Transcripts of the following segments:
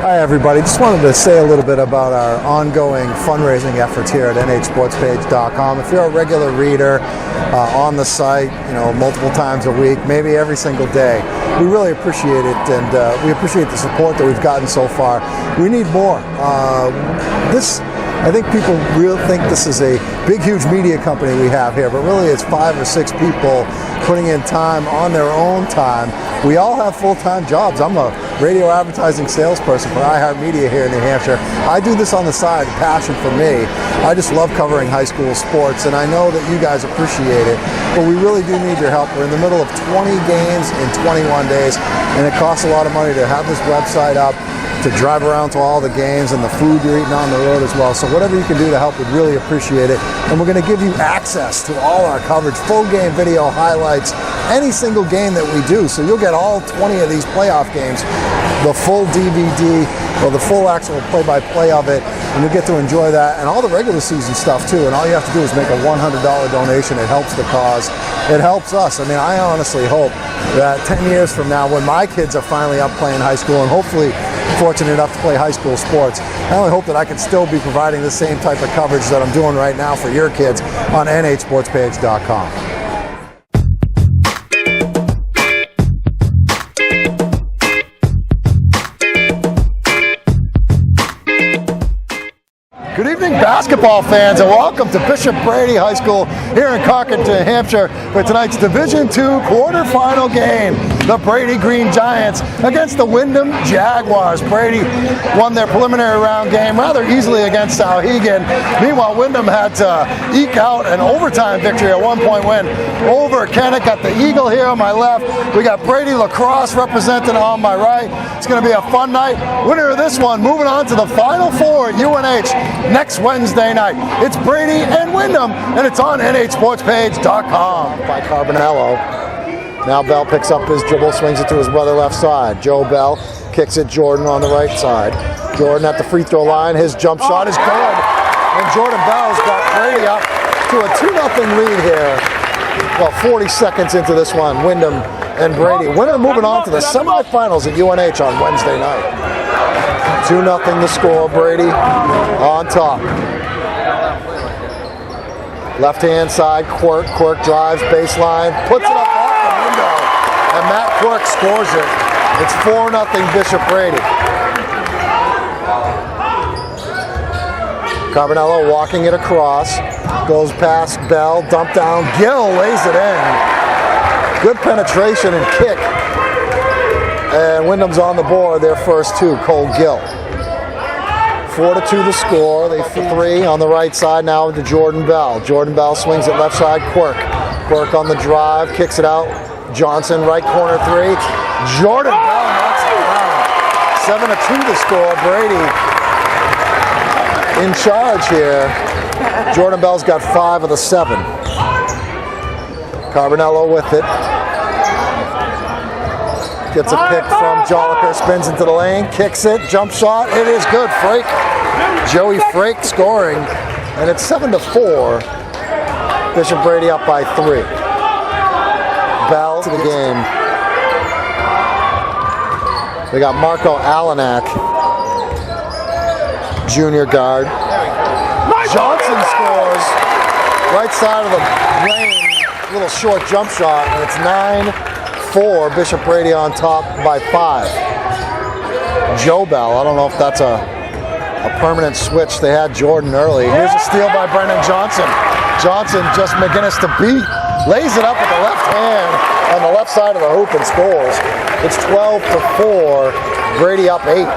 Hi everybody, just wanted to say a little bit about our ongoing fundraising efforts here at nhsportspage.com. If you're a regular reader on the site, multiple times a week, maybe every single day, we really appreciate it, and we appreciate the support that we've gotten so far. We need more. I think people really think this is a big, huge media company we have here, but really it's 5 or 6 people putting in time on their own time. We all have full-time jobs. I'm a radio advertising salesperson for iHeartMedia here in New Hampshire. I do this on the side, passion for me. I just love covering high school sports, and I know that you guys appreciate it, but we really do need your help. We're in the middle of 20 games in 21 days, and it costs a lot of money to have this website up, to drive around to all the games, and the food you're eating on the road as well. So whatever you can do to help, we'd really appreciate it. And we're going to give you access to all our coverage, full game video highlights, any single game that we do. So you'll get all 20 of these playoff games, the full DVD, or the full actual play-by-play of it, and you get to enjoy that, and all the regular season stuff too. And all you have to do is make a $100 donation. It helps the cause. It helps us. I mean, I honestly hope that 10 years from now, when my kids are finally up playing high school, and hopefully fortunate enough to play high school sports, I only hope that I can still be providing the same type of coverage that I'm doing right now for your kids on nhsportspage.com. Good evening, basketball fans, and welcome to Bishop Brady High School here in Concord, New Hampshire, for tonight's Division II quarterfinal game. The Brady Green Giants against the Windham Jaguars. Brady won their preliminary round game rather easily against Sauhegan. Meanwhile, Windham had to eke out an overtime victory, a 1-point win over Kennet. Got the Eagle here on my left. We got Brady Lacrosse representing on my right. It's going to be a fun night. Winner of this one moving on to the Final Four at UNH next Wednesday night. It's Brady and Windham, and it's on nhsportspage.com. By Carbonello. Now Bell picks up his dribble, swings it to his brother left side. Joe Bell kicks it, Jordan on the right side. Jordan at the free throw line. His jump shot is good. And Jordan Bell's got Brady up to a 2-0 lead here. Well, 40 seconds into this one, Windham and Brady. Windham moving on to the semifinals at UNH on Wednesday night. 2-0 the score, Brady on top. Left-hand side, Quirk drives baseline, puts it up off the window, and Matt Quirk scores it. It's 4-0 Bishop Brady. Carbonello walking it across, goes past Bell, dump down, Gill lays it in. Good penetration and kick. And Windham's on the board, their first two, Cole Gill. 4-2 the score. They 3 on the right side now to Jordan Bell. Jordan Bell swings it left side, Quirk. Quirk on the drive, kicks it out. Johnson, right corner 3. Jordan Bell knocks it down. 7-2 the score. Brady in charge here. Jordan Bell's got 5 of the 7. Carbonello with it. Gets a pick from Joliker, spins into the lane, kicks it, jump shot, it is good. Frake, Joey Frake scoring, and it's 7-4. Bishop Brady up by 3. Bell to the game. We got Marco Alanak, junior guard. Johnson scores, right side of the lane, little short jump shot, and it's 9-4, Bishop Brady on top by 5. Joe Bell, I don't know if that's a permanent switch. They had Jordan early. Here's a steal by Brennan Johnson. Johnson, just McGinnis to beat, lays it up with the left hand on the left side of the hoop and scores. It's 12-4, Brady up 8.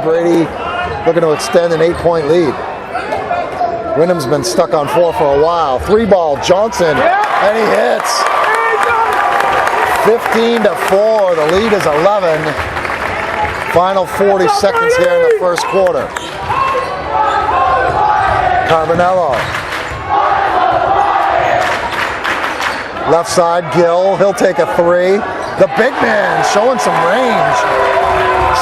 Brady looking to extend an 8-point lead. Windham's been stuck on 4 for a while. 3-ball, Johnson, and he hits. 15-4, the lead is 11. Final 40 seconds here in the first quarter. Carbonello. Left side, Gill, he'll take a 3. The big man showing some range.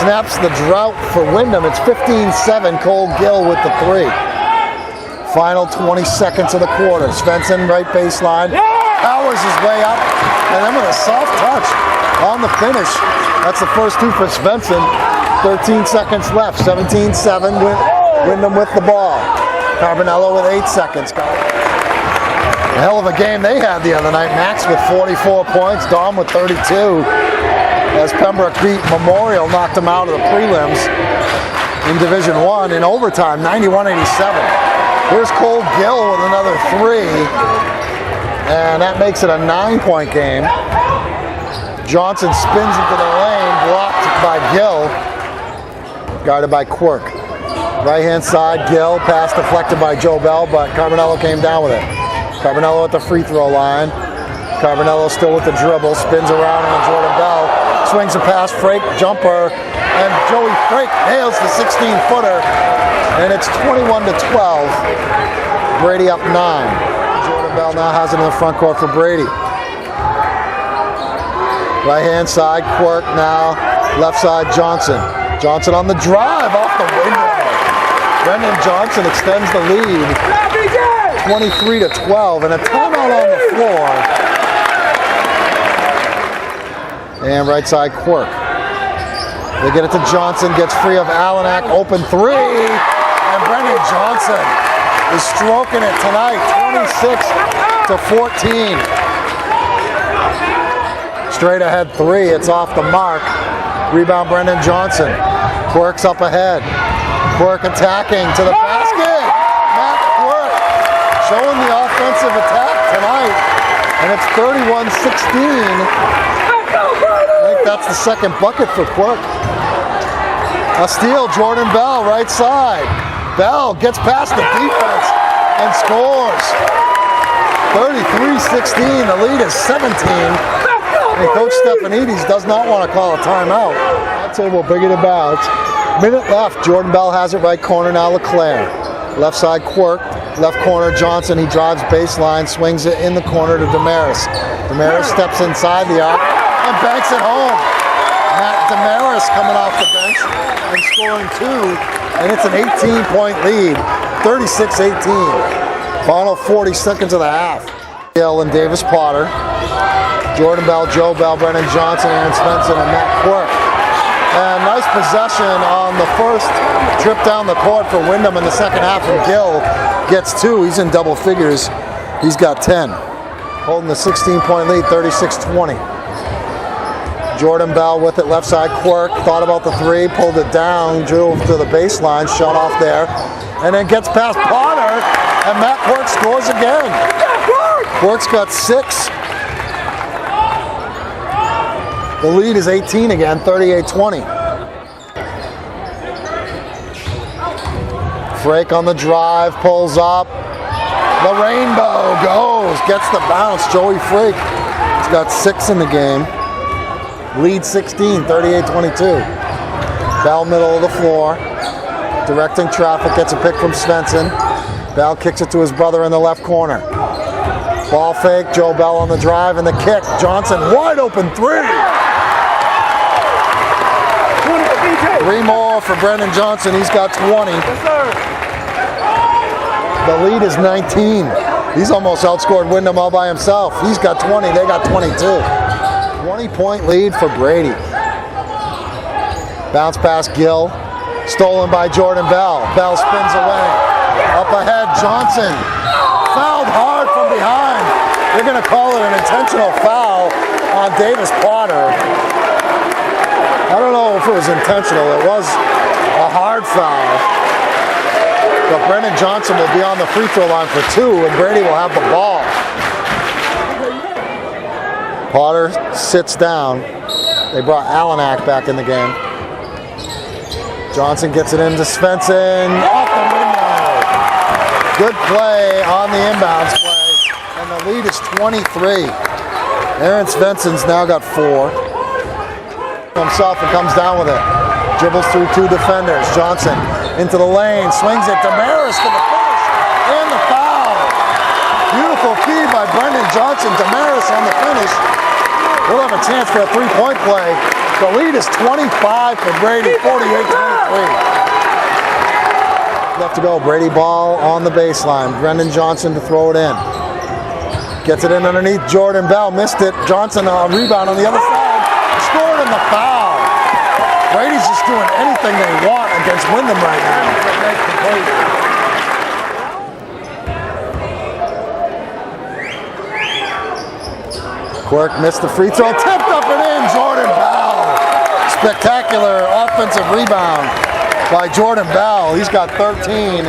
Snaps the drought for Windham. It's 15-7, Cole Gill with the 3. Final 20 seconds of the quarter. Svensson, right baseline, powers his way up, and then with a soft touch on the finish. That's the first 2 for Svensson. 13 seconds left, 17-7, Windham with the ball. Carbonello with 8 seconds. A hell of a game they had the other night. Max with 44 points, Dom with 32. As Pembroke beat Memorial, knocked them out of the prelims in Division I in overtime, 91-87. Here's Cole Gill with another 3, and that makes it a 9-point game. Johnson spins into the lane, blocked by Gill, guarded by Quirk. Right-hand side, Gill, pass deflected by Joe Bell, but Carbonello came down with it. Carbonello at the free throw line. Carbonello still with the dribble, spins around on Jordan Bell, swings a pass, Frake, jumper, and Joey Frake nails the 16-footer, and it's 21-12. Brady up 9. Jordan Bell now has it in the front court for Brady. Right-hand side, Quirk now, left side, Johnson. Johnson on the drive, off the window. Brendan Johnson extends the lead, 23-12, and a timeout on the floor. And right side, Quirk. They get it to Johnson, gets free of Allenak, open 3, and Brendan Johnson is stroking it tonight, 26-14. Straight ahead 3, it's off the mark. Rebound Brendan Johnson. Quirk's up ahead. Quirk attacking to the basket. Matt Quirk showing the offensive attack tonight. And it's 31-16. I think that's the second bucket for Quirk. A steal, Jordan Bell, right side. Bell gets past the defense and scores. 33-16, the lead is 17. And Coach Stephanidis does not want to call a timeout. I'd say we'll bring it about. Minute left. Jordan Bell has it right corner now. LeClaire. Left side Quirk. Left corner Johnson. He drives baseline, swings it in the corner to Damaris. Damaris steps inside the arc and banks it home. Matt Damaris coming off the bench and scoring 2. And it's an 18-point lead. 36-18. Final 40 seconds of the half. Gill and Davis Potter. Jordan Bell, Joe Bell, Brennan Johnson, Aaron Svensson, and Matt Quirk. And nice possession on the first trip down the court for Windham in the second half, and Gill gets 2. He's in double figures. He's got 10. Holding the 16-point lead, 36-20. Jordan Bell with it, left side Quirk, thought about the 3, pulled it down, drew to the baseline, shot off there, and then gets past Potter, and Matt Quirk scores again. Quirk's got 6. The lead is 18 again, 38-20. Frake on the drive, pulls up. The rainbow goes, gets the bounce. Joey Frake has got 6 in the game. Lead 16, 38-22. Bell middle of the floor. Directing traffic, gets a pick from Svensson. Bell kicks it to his brother in the left corner. Ball fake, Joe Bell on the drive and the kick. Johnson, wide open 3. 3 more for Brendan Johnson. He's got 20. The lead is 19. He's almost outscored Windham all by himself. He's got 20. They got 22. 20-point lead for Brady. Bounce pass Gill. Stolen by Jordan Bell. Bell spins away. Up ahead, Johnson. Fouled hard from behind. They're going to call it an intentional foul on Davis Potter. I don't know if it was intentional. It was a hard foul. But Brendan Johnson will be on the free throw line for 2, and Brady will have the ball. Potter sits down. They brought Allenak back in the game. Johnson gets it into Svensson. Off the window. Good play on the inbounds play. And the lead is 23. Aaron Svensson's now got 4. Himself and comes down with it. Dribbles through 2 defenders. Johnson into the lane, swings it. Damaris to the finish and the foul. Beautiful feed by Brendan Johnson. Damaris on the finish. We'll have a chance for a 3-point play. The lead is 25 for Brady, 48-23. Left to go. Brady ball on the baseline. Brendan Johnson to throw it in. Gets it in underneath Jordan Bell. Missed it. Johnson on rebound on the other side. Scored in the foul. Brady's just doing anything they want against Windham right now. Quirk missed the free throw, tipped up and in, Jordan Bell. Spectacular offensive rebound by Jordan Bell. He's got 13.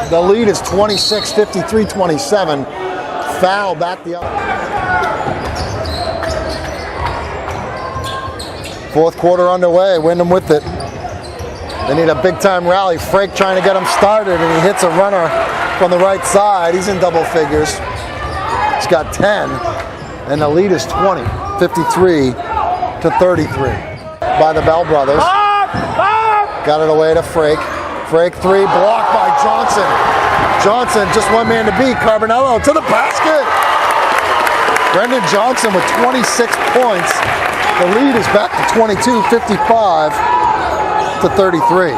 The lead is 26, 53, 27. Foul back the other. Fourth quarter underway, Windham with it. They need a big time rally. Frake trying to get him started, and he hits a runner from the right side. He's in double figures. He's got 10, and the lead is 20, 53 to 33 by the Bell brothers. Got it away to Frake. Frake three, blocked by Johnson. Johnson, just one man to beat. Carbonello to the basket. Brendan Johnson with 26 points. The lead is back to 22, 55 to 33.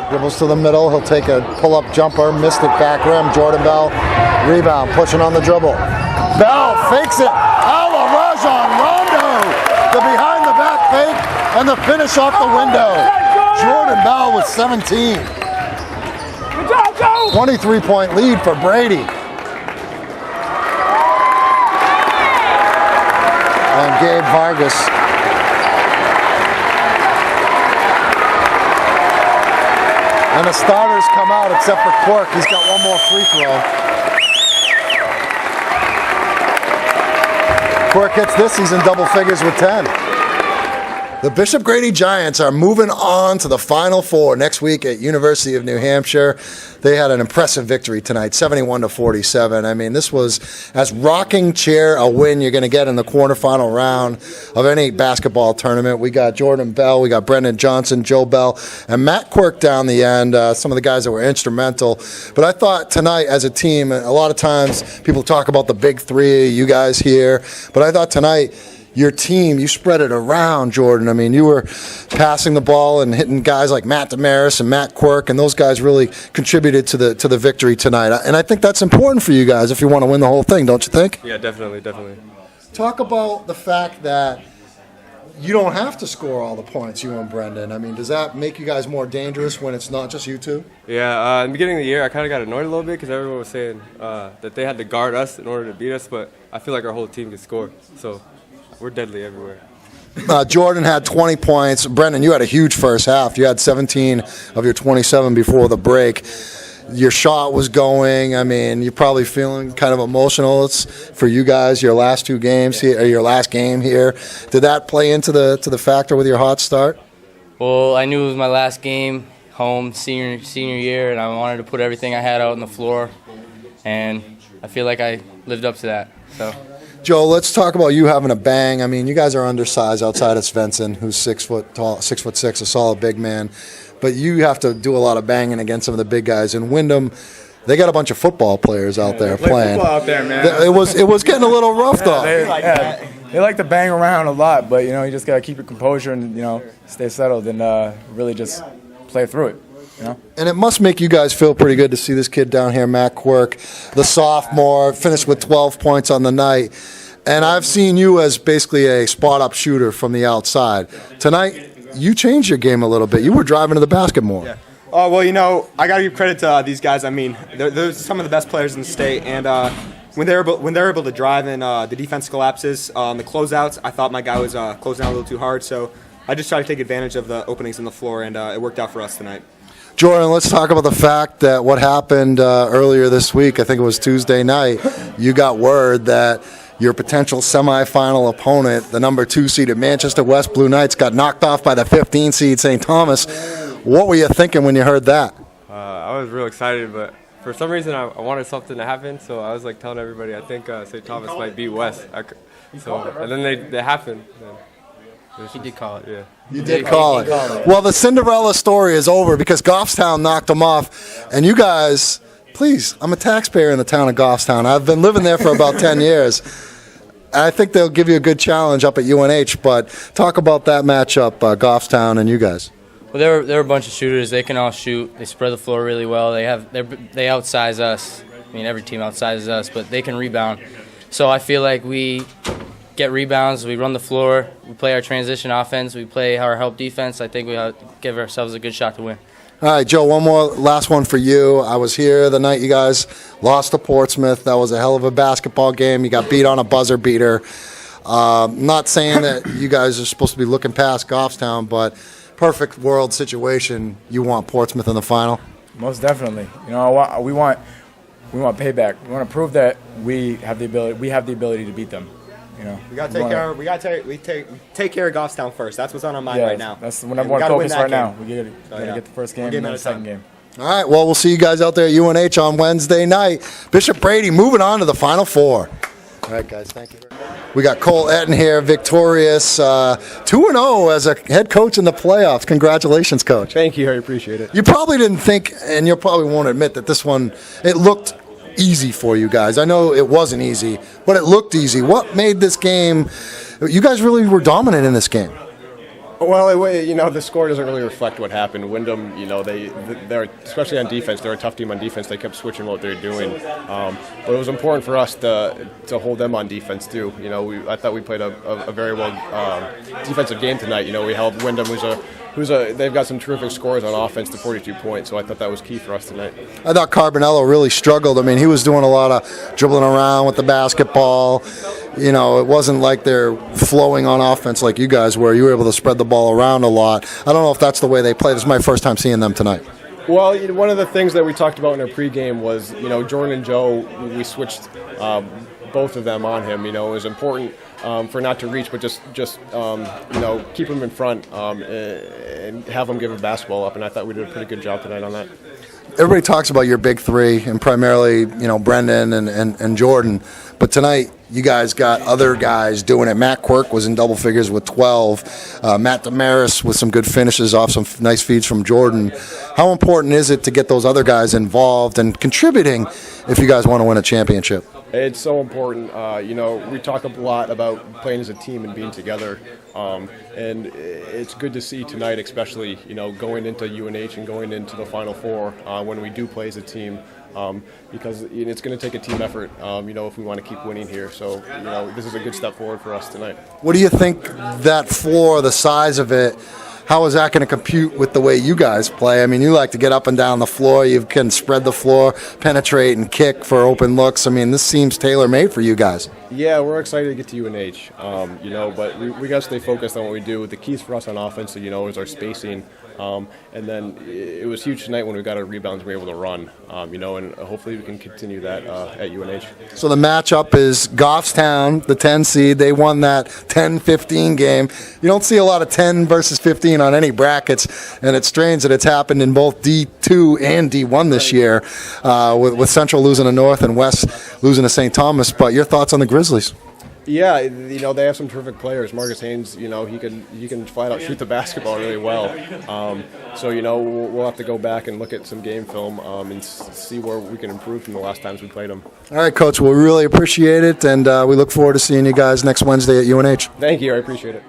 Dribbles to the middle. He'll take a pull-up jumper. Missed it back rim. Jordan Bell, rebound, pushing on the dribble. Bell fakes it. Rajon Rondo. The behind-the-back fake and the finish off the window. Jordan Bell with 17. 23-point lead for Brady. And Gabe Vargas. And the starters come out except for Quirk. He's got one more free throw. Quirk hits this, he's in double figures with 10. The Bishop Grady Giants are moving on to the Final Four next week at University of New Hampshire. They had an impressive victory tonight, 71-47. I mean, this was as rocking chair a win you're going to get in the quarterfinal round of any basketball tournament. We got Jordan Bell, we got Brendan Johnson, Joe Bell, and Matt Quirk down the end, some of the guys that were instrumental. But I thought tonight as a team, a lot of times people talk about the big three, you guys here, but I thought tonight, your team, you spread it around, Jordan. I mean, you were passing the ball and hitting guys like Matt Damaris and Matt Quirk, and those guys really contributed to the victory tonight. And I think that's important for you guys if you want to win the whole thing, don't you think? Yeah, definitely. Talk about the fact that you don't have to score all the points, you and Brendan. I mean, does that make you guys more dangerous when it's not just you two? Yeah, in the beginning of the year, I kind of got annoyed a little bit because everyone was saying that they had to guard us in order to beat us, but I feel like our whole team could score. So we're deadly everywhere. Jordan had 20 points. Brendan, you had a huge first half. You had 17 of your 27 before the break. Your shot was going. I mean, you're probably feeling kind of emotional. It's for you guys, your last two games here, or your last game here. Did that play into the factor with your hot start? Well, I knew it was my last game home, senior year, and I wanted to put everything I had out on the floor, and I feel like I lived up to that. So. Joe, let's talk about you having a bang. I mean, you guys are undersized outside of Svensson, who's 6 foot tall, 6'6", a solid big man. But you have to do a lot of banging against some of the big guys. In Windham, they got a bunch of football players out there playing. Football out there, man. It was getting a little rough though. They like to bang around a lot, but you just gotta keep your composure and stay settled and really just play through it. And it must make you guys feel pretty good to see this kid down here, Matt Quirk, the sophomore, finished with 12 points on the night. And I've seen you as basically a spot-up shooter from the outside. Tonight, you changed your game a little bit. You were driving to the basket more. Yeah. Oh, well, I got to give credit to these guys. I mean, they're some of the best players in the state. And when they're able to drive and the defense collapses, the closeouts, I thought my guy was closing out a little too hard. So I just tried to take advantage of the openings in the floor, and it worked out for us tonight. Jordan, let's talk about the fact that what happened earlier this week, I think it was Tuesday night, you got word that your potential semifinal opponent, the number 2 seeded Manchester West Blue Knights, got knocked off by the 15 seed St. Thomas. What were you thinking when you heard that? I was real excited, but for some reason I wanted something to happen, so I was like telling everybody I think St. Thomas might beat West. And then they happened. He did call it. Yeah. You did call it. Well, the Cinderella story is over because Goffstown knocked them off. And you guys, please, I'm a taxpayer in the town of Goffstown. I've been living there for about 10 years. I think they'll give you a good challenge up at UNH. But talk about that matchup, Goffstown and you guys. Well, they're a bunch of shooters. They can all shoot. They spread the floor really well. They outsize us. I mean, every team outsizes us, but they can rebound. So I feel like we get rebounds, we run the floor, we play our transition offense, we play our help defense. I think we give ourselves a good shot to win. All right, Joe, one more last one for you. I was here the night you guys lost to Portsmouth. That was a hell of a basketball game. You got beat on a buzzer beater. Not saying that you guys are supposed to be looking past Goffstown, but perfect world situation, you want Portsmouth in the final? Most definitely. You know, we want payback. We want to prove that we have the ability to beat them. You know, We got to take care of Goffstown first. That's what's on our mind right now. That's the number one focus right now. We got to get the first game and then the second game. All right, well, we'll see you guys out there at UNH on Wednesday night. Bishop Brady moving on to the Final Four. All right, guys, thank you. We got Cole Etten here, victorious, 2-0 as a head coach in the playoffs. Congratulations, Coach. Thank you, I appreciate it. You probably didn't think, and you probably won't admit that this one, it looked easy for you guys. I know it wasn't easy, but it looked easy. What made this game, you guys really were dominant in this game. Well, you know, the score doesn't really reflect what happened. Windham, you know, they're especially on defense. They're a tough team on defense. They kept switching what they're doing, but it was important for us to hold them on defense too. You know, I thought we played a very well defensive game tonight. You know, we held Windham, they've got some terrific scores on offense to 42 points. So I thought that was key for us tonight. I thought Carbonello really struggled. I mean, he was doing a lot of dribbling around with the basketball. You know, it wasn't like they're flowing on offense like you guys were. You were able to spread the ball around a lot. I don't know if that's the way they play. This is my first time seeing them tonight. Well, one of the things that we talked about in our pregame was, you know, Jordan and Joe, we switched both of them on him. You know, it was important for not to reach, but just you know, keep him in front and have him give a basketball up. And I thought we did a pretty good job tonight on that. Everybody talks about your big three, and primarily, you know, Brendan and Jordan. But tonight, you guys got other guys doing it. Matt Quirk was in double figures with 12. Matt Damaris with some good finishes off some nice feeds from Jordan. How important is it to get those other guys involved and contributing if you guys want to win a championship? It's so important. You know, we talk a lot about playing as a team and being together, and it's good to see tonight, especially, you know, going into UNH and going into the Final Four when we do play as a team, because it's going to take a team effort, you know, if we want to keep winning here. So, you know, this is a good step forward for us tonight. What do you think that floor, the size of it, how is that going to compute with the way you guys play? I mean, you like to get up and down the floor. You can spread the floor, penetrate, and kick for open looks. I mean, this seems tailor-made for you guys. Yeah, we're excited to get to UNH, you know, but we got to stay focused on what we do. The keys for us on offense, you know, is our spacing. And then it was huge tonight when we got our rebounds and we were able to run, you know, and hopefully we can continue that at UNH. So the matchup is Goffstown, the 10 seed. They won that 10-15 game. You don't see a lot of 10 versus 15 on any brackets, and it's strange that it's happened in both D2 and D1 this year, with Central losing to North and West losing to St. Thomas. But your thoughts on the Grizzlies? Yeah, you know, they have some terrific players. Marcus Haynes, you know, he can flat out shoot the basketball really well. So, you know, we'll have to go back and look at some game film and see where we can improve from the last times we played them. All right, Coach, well, we really appreciate it, and we look forward to seeing you guys next Wednesday at UNH. Thank you, I appreciate it.